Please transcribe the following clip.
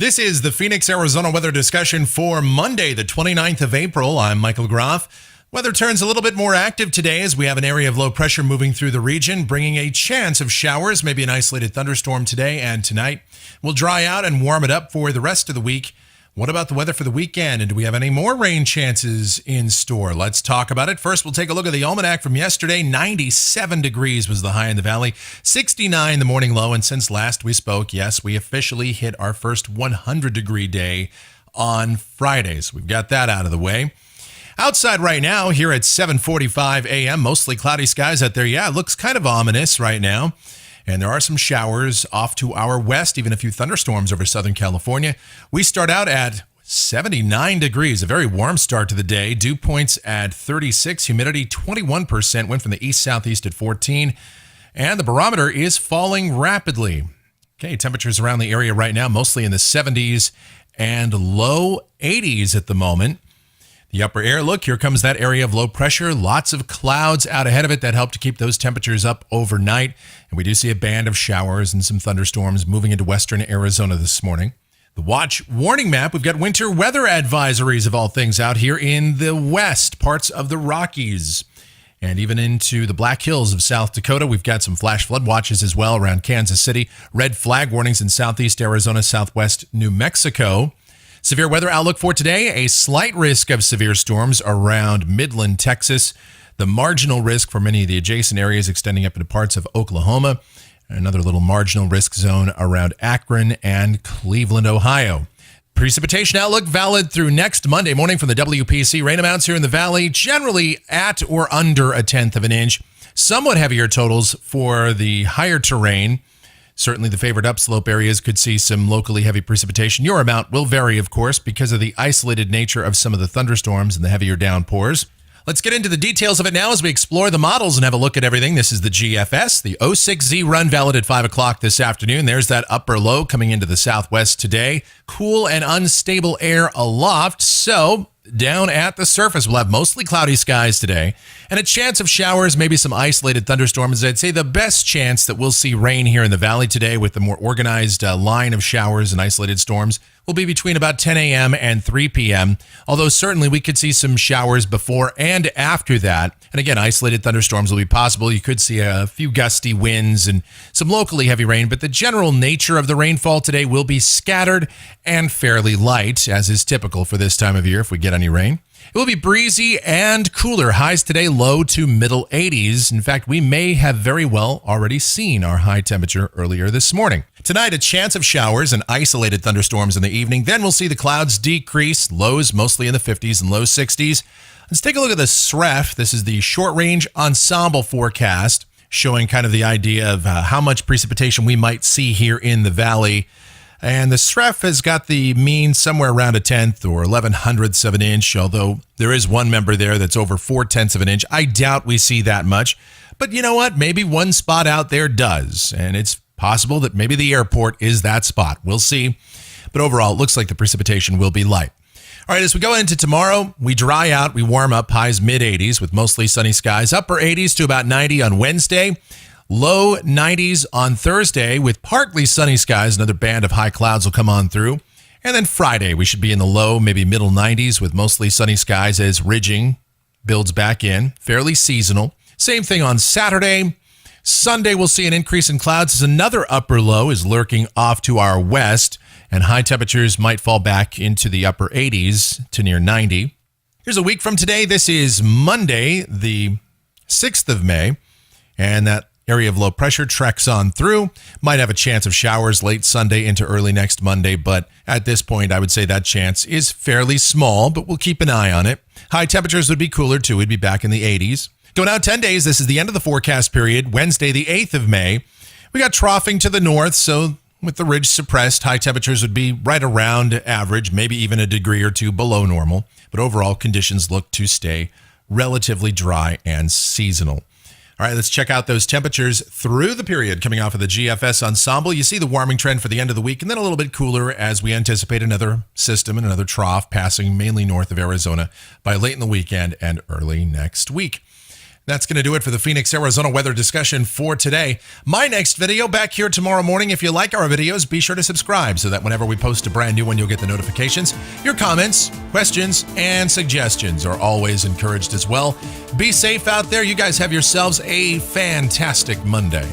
This is the Phoenix, Arizona weather discussion for Monday, the 29th of April. I'm Michael Groff. Weather turns a little bit more active today as we have an area of low pressure moving through the region, bringing a chance of showers, maybe an isolated thunderstorm today and tonight. We'll dry out and warm it up for the rest of the week. What about the weather for the weekend? And do we have any more rain chances in store? Let's talk about it. First, we'll take a look at the almanac from yesterday. 97 degrees was the high in the valley, 69 the morning low. And since last we spoke, yes, we officially hit our first 100-degree day on Fridays. We've got that out of the way. Outside right now, here at 7:45 a.m., mostly cloudy skies out there. Yeah, it looks kind of ominous right now. And there are some showers off to our west, even a few thunderstorms over Southern California. We start out at 79 degrees, a very warm start to the day. Dew points at 36, humidity 21%, went from the east-southeast at 14. And the barometer is falling rapidly. Okay, temperatures around the area right now, mostly in the 70s and low 80s at the moment. The upper air, look, here comes that area of low pressure. Lots of clouds out ahead of it that help to keep those temperatures up overnight. And we do see a band of showers and some thunderstorms moving into western Arizona this morning. The watch warning map, we've got winter weather advisories of all things out here in the west, parts of the Rockies, and even into the Black Hills of South Dakota. We've got some flash flood watches as well around Kansas City. Red flag warnings in southeast Arizona, southwest New Mexico. Severe weather outlook for today, a slight risk of severe storms around Midland, Texas. The marginal risk for many of the adjacent areas extending up into parts of Oklahoma. Another little marginal risk zone around Akron and Cleveland, Ohio. Precipitation outlook valid through next Monday morning from the WPC. Rain amounts here in the valley generally at or under a tenth of an inch. Somewhat heavier totals for the higher terrain. Certainly the favored upslope areas could see some locally heavy precipitation. Your amount will vary, of course, because of the isolated nature of some of the thunderstorms and the heavier downpours. Let's get into the details of it now as we explore the models and have a look at everything. This is the GFS, the 06Z run valid at 5 o'clock this afternoon. There's that upper low coming into the southwest today. Cool and unstable air aloft, so down at the surface, we'll have mostly cloudy skies today and a chance of showers, maybe some isolated thunderstorms. I'd say the best chance that we'll see rain here in the valley today with the more organized line of showers and isolated storms will be between about 10 a.m. and 3 p.m., although certainly we could see some showers before and after that. And again, isolated thunderstorms will be possible. You could see a few gusty winds and some locally heavy rain, but the general nature of the rainfall today will be scattered and fairly light, as is typical for this time of year if we get any rain. It will be breezy and cooler. Highs today low to middle 80s. In fact, we may have very well already seen our high temperature earlier this morning. Tonight, a chance of showers and isolated thunderstorms in the evening. Then we'll see the clouds decrease, lows mostly in the 50s and low 60s. Let's take a look at the SREF. This is the short range ensemble forecast, showing kind of the idea of how much precipitation we might see here in the valley. And the SREF has got the mean somewhere around a tenth or 11/100ths of an inch, although there is one member there that's over 4/10ths of an inch. I doubt we see that much. But you know what? Maybe one spot out there does. And it's possible that maybe the airport is that spot. We'll see. But overall, it looks like the precipitation will be light. All right, as we go into tomorrow, we dry out, we warm up, highs mid-80s with mostly sunny skies, upper 80s to about 90 on Wednesday. Low 90s on Thursday with partly sunny skies. Another band of high clouds will come on through. And then Friday, we should be in the low, maybe middle 90s with mostly sunny skies as ridging builds back in. Fairly seasonal. Same thing on Saturday. Sunday, we'll see an increase in clouds as another upper low is lurking off to our west. And high temperatures might fall back into the upper 80s to near 90. Here's a week from today. This is Monday, the 6th of May. And that area of low pressure treks on through. Might have a chance of showers late Sunday into early next Monday, but at this point, I would say that chance is fairly small, but we'll keep an eye on it. High temperatures would be cooler too. We'd be back in the 80s. Going out 10 days, this is the end of the forecast period. Wednesday, the 8th of May. We got troughing to the north, so with the ridge suppressed, high temperatures would be right around average, maybe even a degree or two below normal. But overall, conditions look to stay relatively dry and seasonal. All right, let's check out those temperatures through the period coming off of the GFS ensemble. You see the warming trend for the end of the week and then a little bit cooler as we anticipate another system and another trough passing mainly north of Arizona by late in the weekend and early next week. That's going to do it for the Phoenix, Arizona weather discussion for today. My next video back here tomorrow morning. If you like our videos, be sure to subscribe so that whenever we post a brand new one, you'll get the notifications. Your comments, questions, and suggestions are always encouraged as well. Be safe out there. You guys have yourselves a fantastic Monday.